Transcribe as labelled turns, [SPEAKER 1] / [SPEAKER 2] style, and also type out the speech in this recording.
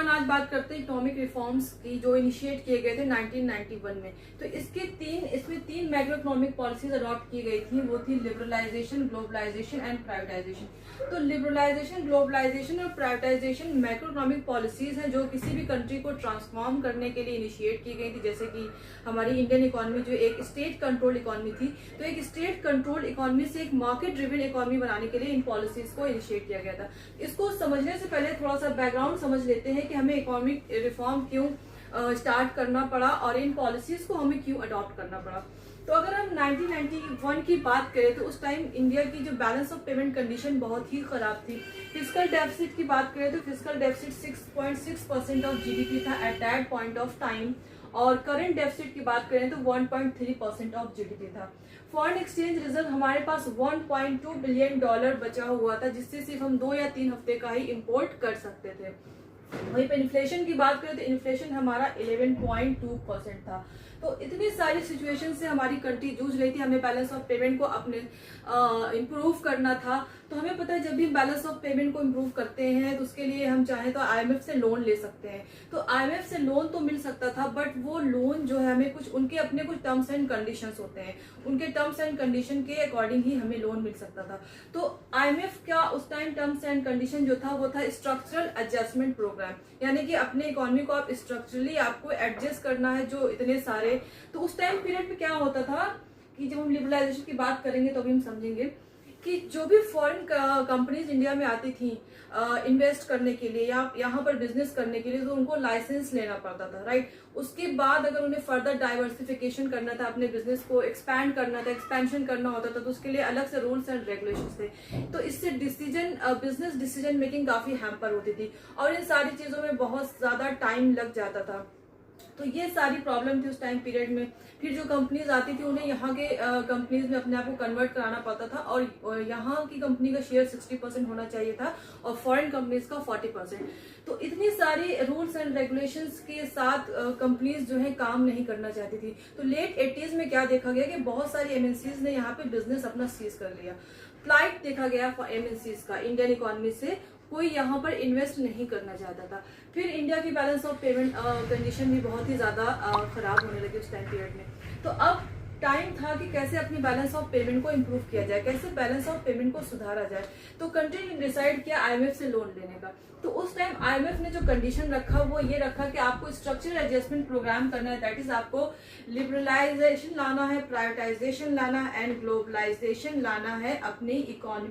[SPEAKER 1] अपन आज बात करते हैं इकोनॉमिक रिफॉर्म्स की जो इनिशिएट किए गए थे 1991 में। तो इसमें तीन मैक्रो इकोनॉमिक पॉलिसीज अडॉप्ट की गई थी। वो थी लिबरलाइजेशन, ग्लोबलाइजेशन एंड प्राइवेटाइजेशन। तो लिबरलाइजेशन, ग्लोबलाइजेशन और प्राइवेटाइजेशन मैक्रो इकोनॉमिक पॉलिसीज हैं जो किसी भी कंट्री को ट्रांसफॉर्म करने के लिए इनिशिएट की गई थी। जैसे कि हमारी इंडियन इकोनॉमी जो एक स्टेट कंट्रोल इकोनॉमी थी, तो एक स्टेट कंट्रोल इकोनॉमी से एक मार्केट ड्रिवन इकोनॉमी बनाने के लिए इन पॉलिसीज को इनिशिएट किया गया था। इसको समझने से पहले थोड़ा सा बैकग्राउंड समझ लेते हैं कि हमें इकोनॉमिक रिफॉर्म क्यों स्टार्ट करना पड़ा और इन पॉलिसीज को हमें क्यों अडॉप्ट करना पड़ा। तो अगर हम 1991 की बात करें तो उस टाइम इंडिया की जो बैलेंस ऑफ पेमेंट कंडीशन बहुत ही खराब थी। फिस्कल डेफिसिट की बात करें तो फिस्कल डेफिसिट 6.6% ऑफ जीडीपी था at that point of time, और करंट डेफिसिट की बात करें तो 1.3% ऑफ जीडीपी था। फॉरेन एक्सचेंज रिजर्व हमारे पास $1.2 बिलियन बचा हुआ था, जिससे सिर्फ हम 2 या 3 हफ्ते का ही इंपोर्ट कर सकते थे। वहीं पे इन्फ्लेशन की बात करें तो इन्फ्लेशन हमारा 11.2% था। तो इतनी सारी सिचुएशन से हमारी कंट्री जूझ रही थी। हमें बैलेंस ऑफ पेमेंट को अपने इम्प्रूव करना था। तो हमें पता है जब भी बैलेंस ऑफ पेमेंट को इम्प्रूव करते हैं तो उसके लिए हम चाहें तो आईएमएफ से लोन ले सकते हैं। तो आईएमएफ से लोन तो मिल सकता था, बट वो लोन जो है हमें कुछ उनके अपने कुछ टर्म्स एंड कंडीशंस होते हैं, उनके टर्म्स एंड कंडीशन के अकॉर्डिंग ही हमें लोन मिल सकता था। तो आईएमएफ का उस टाइम टर्म्स एंड कंडीशन जो था वो था स्ट्रक्चरल एडजस्टमेंट प्रोग्राम, यानी कि अपने इकोनॉमी को आप स्ट्रक्चरली आपको एडजस्ट करना है जो इतने सारे। तो उस टाइम पीरियड में क्या होता था कि जब हम लिबरलाइजेशन की बात करेंगे तो भी हम समझेंगे कि जो भी फॉरेन कंपनीज इंडिया में आती थी इन्वेस्ट करने के लिए या यहाँ पर बिजनेस करने के लिए, तो उनको लाइसेंस लेना पड़ता था, राइट। उसके बाद अगर उन्हें फर्दर डाइवर्सिफिकेशन करना था, अपने बिजनेस को एक्सपैंड करना था, एक्सपेंशन करना होता था, तो उसके लिए अलग से रूल्स एंड रेगुलेशंस थे। तो इससे बिजनेस डिसीजन मेकिंग काफी हैम्पर होती थी और इन सारी चीजों में बहुत ज्यादा टाइम लग जाता था। तो ये सारी प्रॉब्लम थी उस टाइम पीरियड में। फिर जो कंपनीज आती थी उन्हें यहाँ के कंपनीज में अपने आप को कन्वर्ट कराना पड़ता था, और यहाँ की कंपनी का शेयर 60% होना चाहिए था और फॉरेन कंपनीज का 40%। तो इतनी सारी रूल्स एंड रेगुलेशंस के साथ कंपनीज जो है काम नहीं करना चाहती थी। तो लेट 80s में क्या देखा गया कि बहुत सारी एमएनसीज ने यहाँ पे बिजनेस अपना सीज कर लिया। फ्लाइट देखा गया एमएनसीज का इंडियन इकोनॉमी से, कोई यहाँ पर इन्वेस्ट नहीं करना चाहता था। फिर इंडिया की बैलेंस ऑफ पेमेंट कंडीशन भी बहुत ही ज्यादा खराब होने लगी उस टाइम पीरियड में। तो अब टाइम था कि कैसे अपनी बैलेंस ऑफ पेमेंट को इम्प्रूव किया जाए, कैसे बैलेंस ऑफ पेमेंट को सुधारा जाए। तो कंट्री ने डिसाइड किया आईएमएफ से लोन लेने का। तो उस टाइम आईएमएफ ने जो कंडीशन रखा वो ये रखा कि आपको स्ट्रक्चरल एडजस्टमेंट प्रोग्राम करना है, दैट इज आपको लिबरलाइजेशन लाना है, प्राइवेटाइजेशन लाना है एंड ग्लोबलाइजेशन लाना है अपनी इकोनॉमी